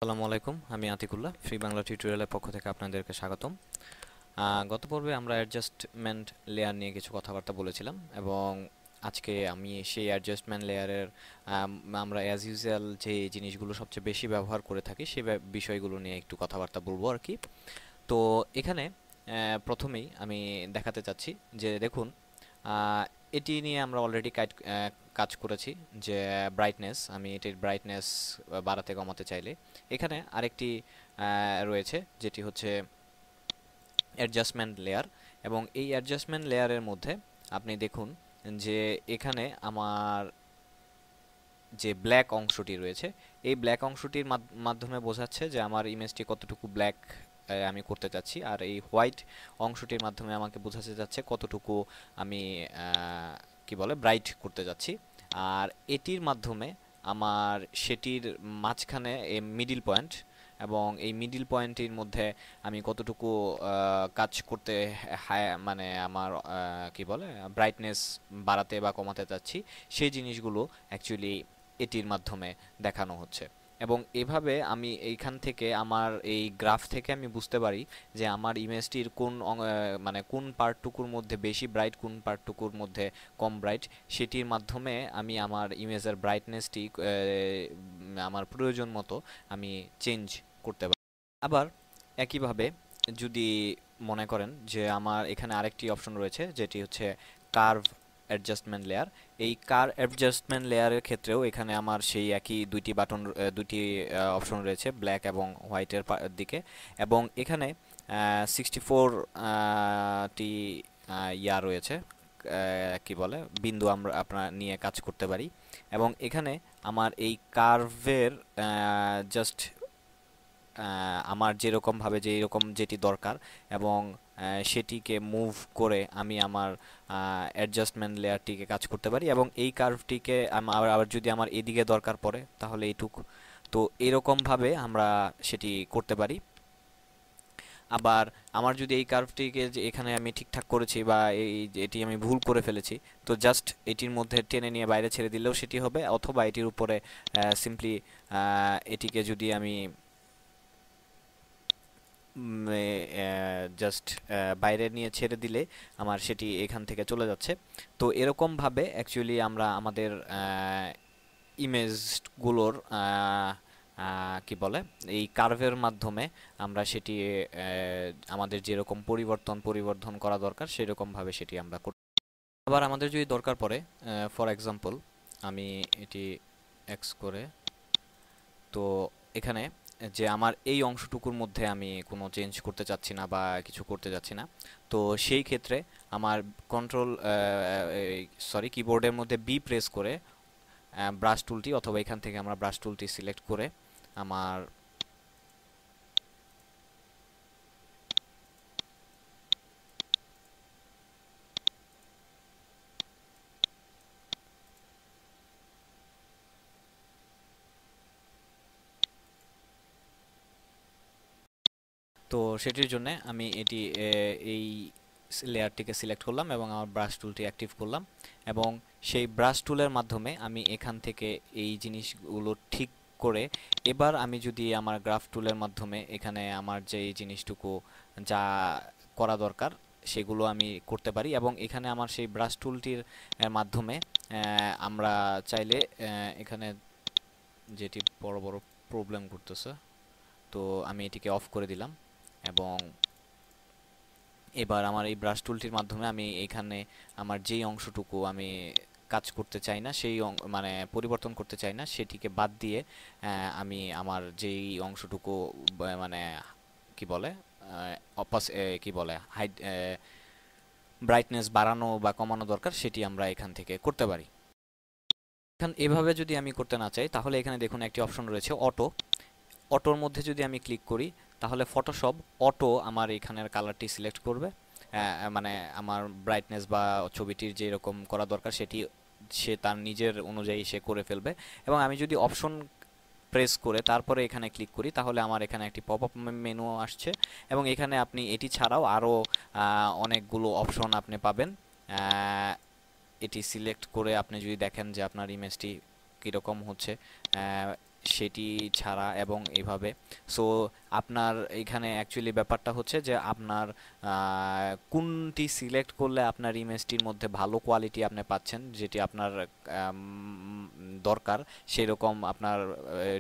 আসসালামু আলাইকুম, আমি আতিকুল্লাহ। ফ্রি বাংলা টিউটোরিয়ালের পক্ষ থেকে আপনাদেরকে স্বাগতম। গত পর্বে আমরা অ্যাডজাস্টমেন্ট লেয়ার নিয়ে কিছু কথাবার্তা বলেছিলাম এবং আজকে আমি সেই অ্যাডজাস্টমেন্ট লেয়ারের আমরা অ্যাজ ইউজুয়াল যে জিনিসগুলো সবচেয়ে বেশি ব্যবহার করে থাকি সেই বিষয়গুলো নিয়ে একটু কথাবার্তা বলবো আর কি। তো এখানে প্রথমেই আমি দেখাতে চাচ্ছি যে দেখুন, আহ, এটি নিয়ে আমরা অলরেডি কাজ করেছি যে ব্রাইটনেস, আমি এটির ব্রাইটনেস বাড়াতে কমাতে চাইলে এখানে আরেকটি রয়েছে যেটি হচ্ছে অ্যাডজাস্টমেন্ট লেয়ার। এবং এই অ্যাডজাস্টমেন্ট লেয়ারের মধ্যে আপনি দেখুন যে এখানে আমার যে ব্ল্যাক অংশটি রয়েছে, এই ব্ল্যাক অংশটির মাধ্যমে বোঝাচ্ছে যে আমার ইমেজটি কতটুকু ব্ল্যাক আমি করতে চাচ্ছি, আর এই হোয়াইট অংশটির মাধ্যমে আমাকে বোঝাতে যাচ্ছে কতটুকু আমি কি বলে ব্রাইট করতে যাচ্ছি। আর এটির মাধ্যমে আমার সেটির মাঝখানে এই মিডিল পয়েন্ট, এবং এই মিডিল পয়েন্টের মধ্যে আমি কতটুকু কাজ করতে মানে আমার কি বলে ব্রাইটনেস বাড়াতে বা কমাতে চাচ্ছি, সেই জিনিসগুলো অ্যাকচুয়ালি এটির মাধ্যমে দেখানো হচ্ছে। এবং এভাবে আমি এইখান থেকে আমার এই গ্রাফ থেকে আমি বুঝতে পারি যে আমার ইমেজটির মানে কোন পার্টটুকুর মধ্যে বেশি ব্রাইট, কোন পার্টটুকুর মধ্যে কম ব্রাইট, সেটির মাধ্যমে আমি আমার ইমেজের ব্রাইটনেসটি আমার প্রয়োজন মতো আমি চেঞ্জ করতে পারি। আবার একইভাবে যদি মনে করেন যে আমার এখানে আরেকটি অপশন রয়েছে যেটি হচ্ছে কার্ভ অ্যাডজাস্টমেন্ট লেয়ার। এই কার অ্যাডজাস্টমেন্ট লেয়ারের ক্ষেত্রেও এখানে আমার সেই একই দুইটি অপশন রয়েছে, ব্ল্যাক এবং হোয়াইটের দিকে। এবং এখানে 64 টি ইয়া রয়েছে, কি বলে বিন্দু আমরা আপনার নিয়ে কাজ করতে পারি। এবং এখানে আমার এই কার্ভের জাস্ট আমার যেরকমভাবে যেরকম যেটি দরকার, এবং সেটিকে মুভ করে আমি আমার অ্যাডজাস্টমেন্ট লেয়ারটিকে কাজ করতে পারি। এবং এই কার্ভটিকে আবার যদি আমার এদিকে দরকার পড়ে তাহলে এইটুক। তো এরকমভাবে আমরা সেটি করতে পারি। আবার আমার যদি এই কার্ভটিকে যে এখানে আমি ঠিকঠাক করেছি বা এটি আমি ভুল করে ফেলেছি, তো জাস্ট এটির মধ্যে টেনে নিয়ে বাইরে ছেড়ে দিলেও সেটি হবে, অথবা এটির উপরে সিম্পলি এটিকে যদি আমি জাস্ট বাইরে নিয়ে ছেড়ে দিলে আমার সেটি এখান থেকে চলে যাচ্ছে। তো এরকমভাবে অ্যাকচুয়ালি আমরা আমাদের ইমেজগুলোর কি বলে এই কার্ভের মাধ্যমে আমরা সেটি আমাদের যেরকম পরিবর্ধন করা দরকার সেরকমভাবে সেটি আমরা করতে। আবার আমাদের যদি দরকার পড়ে, ফর এক্সাম্পল আমি এটি এক্স করে, তো এখানে যে আমার এই অংশটুকুর মধ্যে আমি কোনো চেঞ্জ করতে চাচ্ছি না বা কিছু করতে যাচ্ছি না, তো সেই ক্ষেত্রে আমার কিবোর্ডের মধ্যে বি প্রেস করে ব্রাশ টুলটি, অথবা এখান থেকে আমরা ব্রাশ টুলটি সিলেক্ট করে আমার তো সেটির জন্য আমি এই লেয়ারটিকে সিলেক্ট করলাম এবং আমার ব্রাশ টুলটি অ্যাক্টিভ করলাম। এবং সেই ব্রাশ টুলের মাধ্যমে আমি এখান থেকে এই জিনিসগুলো ঠিক করে, এবার আমি যদি আমার গ্রাফ টুলের মাধ্যমে এখানে আমার যে এই জিনিসটুকু যা করা দরকার সেগুলো আমি করতে পারি। এবং এখানে আমার সেই ব্রাশ টুলটির মাধ্যমে আমরা চাইলে এখানে যেটি বড় বড় প্রবলেম করতেছে, তো আমি এটিকে অফ করে দিলাম। এবং এবার আমার এই ব্রাশ টুলটির মাধ্যমে আমি এখানে আমার যেই অংশটুকু আমি কাজ করতে চাই না, সেই মানে পরিবর্তন করতে চাই না, সেটিকে বাদ দিয়ে আমি আমার যেই অংশটুকু মানে কি বলে কি বলে হাইড ব্রাইটনেস বাড়ানো বা কমানো দরকার, সেটি আমরা এখান থেকে করতে পারি। এভাবে যদি আমি করতে না চাই তাহলে এখানে দেখুন একটি অপশন রয়েছে অটো। অটোর মধ্যে যদি আমি ক্লিক করি তাহলে ফটোশপ অটো আমার এখানের কালারটি সিলেক্ট করবে, মানে আমার ব্রাইটনেস বা ছবিটির যে এরকম করা দরকার সেটি সে তার নিজের অনুযায়ী সে করে ফেলবে। এবং আমি যদি অপশন প্রেস করে তারপরে এখানে ক্লিক করি তাহলে আমার এখানে একটি পপ আপ মেনু আসছে, এবং এখানে আপনি এটি ছাড়াও আরও অনেকগুলো অপশন আপনি পাবেন। এটি সিলেক্ট করে আপনি যদি দেখেন যে আপনার ইমেজটি কীরকম হচ্ছে, সেটি ছাড়া এবং এইভাবে। সো আপনার এখানে অ্যাকচুয়ালি ব্যাপারটা হচ্ছে যে আপনার কোনটি সিলেক্ট করলে আপনার ইমেজটির মধ্যে ভালো কোয়ালিটি আপনি পাচ্ছেন, যেটি আপনার দরকার, সেরকম আপনার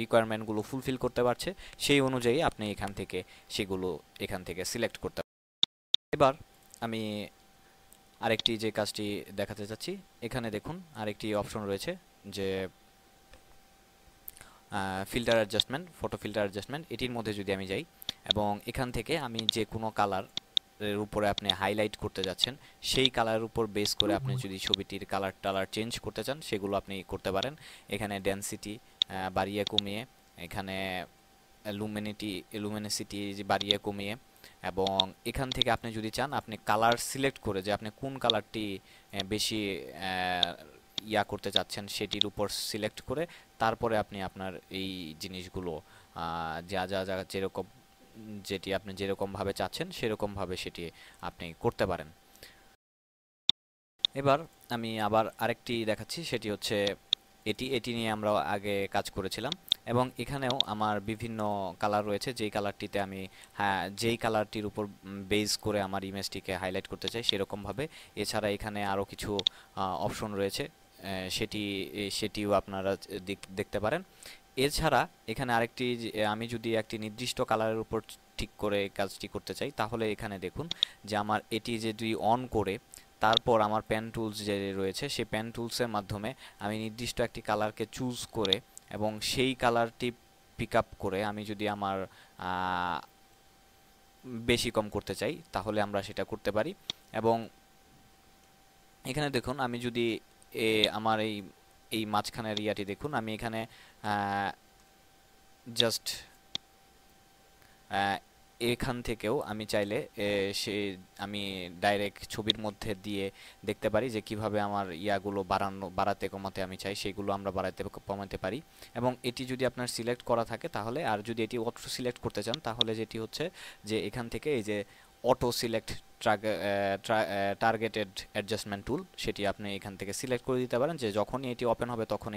রিকোয়ারমেন্টগুলো ফুলফিল করতে পারছে, সেই অনুযায়ী আপনি সেগুলো এখান থেকে সিলেক্ট করতে পারেন। এবার আমি আরেকটি যে কাজটি দেখাতে চাচ্ছি, এখানে দেখুন আরেকটি অপশন রয়েছে যে filter adjustment, photo filter adjustment. এটির মধ্যে যদি আমি যাই এবং এখান থেকে আমি যে কোনো কালার এর উপরে আপনি হাইলাইট করতে যাচ্ছেন, সেই কালারের উপর বেস করে আপনি যদি ছবিটির কালার টালার চেঞ্জ করতে চান, সেগুলো আপনি করতে পারেন। এখানে ডেনসিটি বাড়িয়ে কমিয়ে, এখানে লুমিনিসিটি বাড়িয়ে কমিয়ে, এবং এখান থেকে আপনি যদি চান আপনি কালার সিলেক্ট করে যে আপনি কোন কালারটি বেশি করতে চাচ্ছেন সেটির উপর সিলেক্ট করে তারপরে আপনি আপনার এই জিনিসগুলো যা যা যা যেরকম, যেটি আপনি যেরকমভাবে চাচ্ছেন সেরকমভাবে সেটি আপনি করতে পারেন। এবার আমি আবার আরেকটি দেখাচ্ছি, সেটি হচ্ছে এটি নিয়ে আমরা আগে কাজ করেছিলাম এবং এখানেও আমার বিভিন্ন কালার রয়েছে, যেই কালারটিতে আমি যেই কালারটির উপর বেস করে আমার ইমেজটিকে হাইলাইট করতে চাই সেরকমভাবে। এছাড়া এখানে আরও কিছু অপশন রয়েছে, সেটিও আপনারা দেখতে পারেন। এছাড়া এখানে আরেকটি, আমি যদি একটি নির্দিষ্ট কালারের উপর ঠিক করে কাজটি করতে চাই, তাহলে এখানে দেখুন যে আমার এটি যদি অন করে তারপর আমার পেন টুলস যে রয়েছে, সেই পেন টুলসের মাধ্যমে আমি নির্দিষ্ট একটি কালারকে চুজ করে এবং সেই কালারটি পিক আপ করে আমি যদি আমার বেশি কম করতে চাই তাহলে আমরা সেটা করতে পারি। এবং এখানে দেখুন আমি যদি আমার এই মাঝখানের ইয়াটি দেখুন, আমি এখানে জাস্ট এখান থেকেও আমি চাইলে সে আমি ডাইরেক্ট ছবির মধ্যে দিয়ে দেখতে পারি যে কিভাবে আমার ইয়াগুলো বাড়াতে কমাতে আমি চাই, সেগুলো আমরা বাড়াতে কমাতে পারি। এবং এটি যদি আপনার সিলেক্ট করা থাকে তাহলে, আর যদি এটি অটো সিলেক্ট করতে চান তাহলে যেটি হচ্ছে যে এখান থেকে এই যে অটো সিলেক্ট টার্গেটেড অ্যাডজাস্টমেন্ট টুল, সেটি আপনি এখান থেকে সিলেক্ট করে দিতে পারেন যে যখনই এটি ওপেন হবে তখন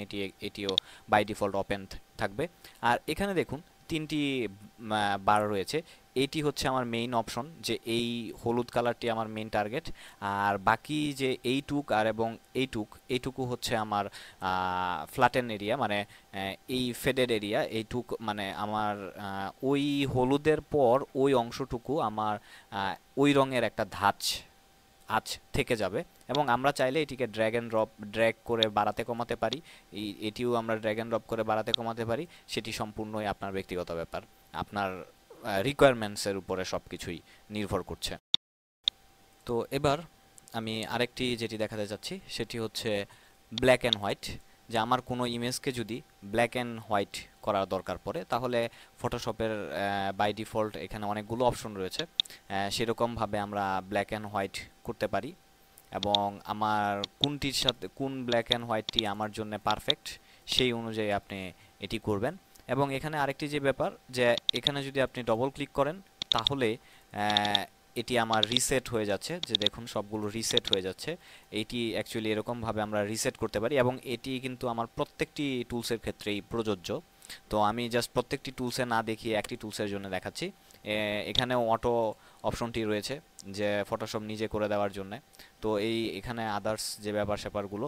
এটিও বাই ডিফল্ট ওপেন থাকবে। আর এখানে দেখুন তিনটি বার রয়েছে। এটি হচ্ছে আমার মেইন অপশন, যে এই হলুদ কালারটি আমার মেইন টার্গেট, আর বাকি যে এইটুক আর এবং এইটুকু হচ্ছে আমার ফ্ল্যাটেন এরিয়া, মানে এই ফেডেড এরিয়া। এইটুক মানে আমার ওই হলুদের পর ওই অংশটুকু আমার ওই রঙের একটা আঁচ থেকে যাবে। এবং আমরা চাইলে এটিকে ড্র্যাগ করে বাড়াতে কমাতে পারি, এটিও আমরা ড্র্যাগ অ্যান্ড ড্রপ করে বাড়াতে কমাতে পারি। সেটি সম্পূর্ণই আপনার ব্যক্তিগত ব্যাপার, আপনার রিকোয়ারমেন্টসের উপরে সব কিছুই নির্ভর করছে। তো এবার আমি আরেকটি যেটি দেখাতে চাচ্ছি সেটি হচ্ছে ব্ল্যাক অ্যান্ড হোয়াইট। যে আমার কোনো ইমেজকে যদি ব্ল্যাক অ্যান্ড হোয়াইট করার দরকার পড়ে তাহলে ফটোশপের বাই ডিফল্ট এখানে অনেকগুলো অপশন রয়েছে, সেরকমভাবে আমরা ব্ল্যাক অ্যান্ড হোয়াইট করতে পারি। এবং আমার কোনটির সাথে কোন ব্ল্যাক অ্যান্ড হোয়াইটটি আমার জন্য পারফেক্ট সেই অনুযায়ী আপনি এটি করবেন। এবং এখানে আরেকটি যে ব্যাপার, যে এখানে যদি আপনি ডবল ক্লিক করেন তাহলে এটি আমার রিসেট হয়ে যাচ্ছে, যে দেখুন সবগুলো রিসেট হয়ে যাচ্ছে। এটি অ্যাকচুয়ালি এরকমভাবে আমরা রিসেট করতে পারি এবং এটি কিন্তু আমার প্রত্যেকটি টুলসের ক্ষেত্রেই প্রযোজ্য। তো আমি জাস্ট প্রত্যেকটি টুলসে না দেখিয়ে একটি টুলসের জন্য দেখাচ্ছি। এখানেও অটো অপশনটি রয়েছে যে ফটোশপ নিজে করে দেওয়ার জন্য। তো এখানে আদার্স যে ব্যাপার স্যাপারগুলো,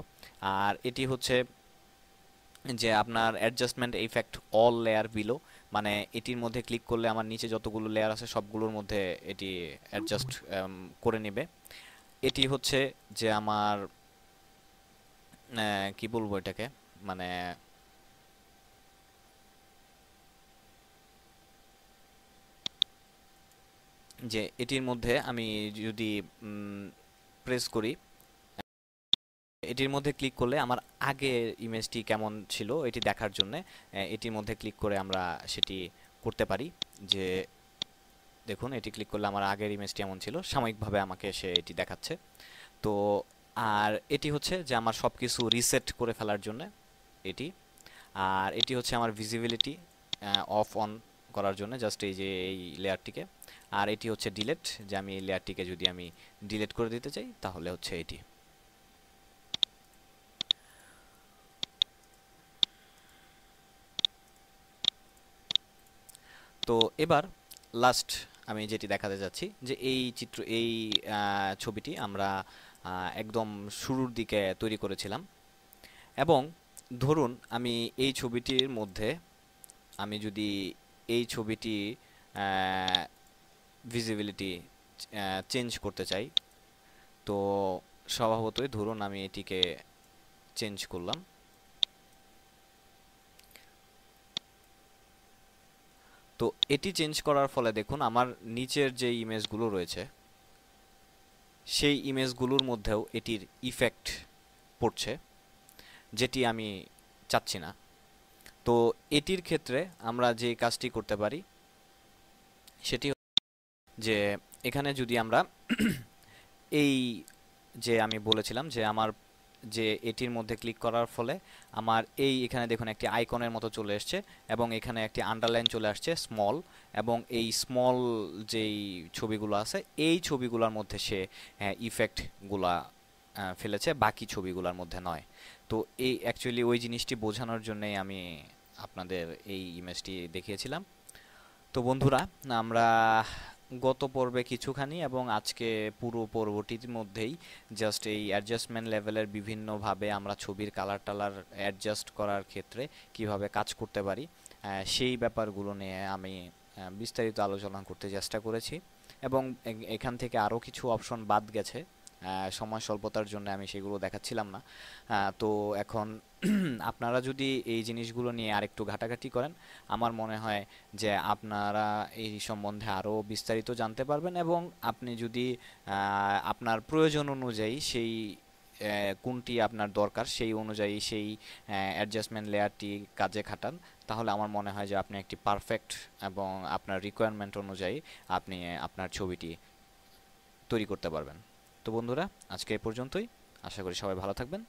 আর এটি হচ্ছে যে আপনার adjustment effect all layer below, মানে এটির মধ্যে ক্লিক করলে আমার নিচে যতগুলো লেয়ার আছে সবগুলোর মধ্যে এটি অ্যাডজাস্ট করে নেবে। এটি হচ্ছে যে আমার কি বলবো এটাকে, মানে যে এটির মধ্যে আমি যদি প্রেস করি, এটির মধ্যে ক্লিক করলে আমার আগে ইমেজটি কেমন ছিল এটি দেখার জন্য এটির মধ্যে ক্লিক করে আমরা সেটি করতে পারি। যে দেখুন এটি ক্লিক করলে আমার আগের ইমেজটি এমন ছিল, সাময়িকভাবে আমাকে সে এটি দেখাচ্ছে। তো আর এটি হচ্ছে যে আমার সব কিছু রিসেট করে ফেলার জন্য এটি। আর এটি হচ্ছে আমার ভিজিবিলিটি অফ অন করার জন্য, জাস্ট এই যে এই লেয়ারটিকে। আর এটি হচ্ছে ডিলেট, যে আমি এই লেয়ারটিকে যদি আমি ডিলেট করে দিতে চাই তাহলে হচ্ছে এটি। তো এবার লাস্ট আমি যেটি দেখাতে যাচ্ছি যে এই ছবিটি আমরা একদম শুরুর দিকে তৈরি করেছিলাম, এবং ধরুন আমি এই ছবিটির মধ্যে আমি যদি এই ছবিটি ভিজিবিলিটি চেঞ্জ করতে চাই, তো স্বভাবতই ধরুন আমি এটিকে চেঞ্জ করলাম। তো এটি চেঞ্জ করার ফলে দেখুন আমার নিচের যে ইমেজগুলো রয়েছে সেই ইমেজগুলোর মধ্যেও এটির ইফেক্ট পড়ছে, যেটি আমি চাচ্ছি না। তো এটির ক্ষেত্রে আমরা যে কাজটি করতে পারি সেটি যে এখানে যদি আমরা এই যে আমি বলেছিলাম যে আমার যে এটির মধ্যে ক্লিক করার ফলে আমার এখানে দেখুন একটি আইকনের মতো চলে এসছে, এবং এখানে একটি আন্ডারলাইন চলে আসছে স্মল, এবং এই স্মল যেই ছবিগুলো আছে এই ছবিগুলোর মধ্যে সে ইফেক্টগুলা ফেলেছে, বাকি ছবিগুলোর মধ্যে নয়। তো এই অ্যাকচুয়ালি ওই জিনিসটি বোঝানোর জন্যই আমি আপনাদের এই ইমেজটি দেখিয়েছিলাম। তো বন্ধুরা, আমরা গত পর্বে কিছুখানি এবং আজকে পুরো পর্বটির মধ্যেই জাস্ট এই অ্যাডজাস্টমেন্ট লেভেলের বিভিন্নভাবে আমরা ছবির কালার টালার অ্যাডজাস্ট করার ক্ষেত্রে কিভাবে কাজ করতে পারি সেই ব্যাপারগুলো নিয়ে আমি বিস্তারিত আলোচনা করতে চেষ্টা করেছি, এবং এখান থেকে আরও কিছু অপশন বাদ গেছে, সময় স্বল্পতার জন্য আমি সেগুলো দেখাচ্ছিলাম না। তো এখন আপনারা যদি এই জিনিসগুলো নিয়ে আরেকটু ঘাটাঘাটি করেন, আমার মনে হয় যে আপনারা এই সম্বন্ধে আরও বিস্তারিত জানতে পারবেন, এবং আপনি যদি আপনার প্রয়োজন অনুযায়ী সেই কোনটি আপনার দরকার সেই অনুযায়ী সেই অ্যাডজাস্টমেন্ট লেয়ারটি কাজে খাটান, তাহলে আমার মনে হয় যে আপনি একটি পারফেক্ট এবং আপনার রিকোয়ারমেন্ট অনুযায়ী আপনি আপনার ছবিটি তৈরি করতে পারবেন। তো বন্ধুরা, আজকে এই পর্যন্তই। আশা করি সবাই ভালো থাকবেন।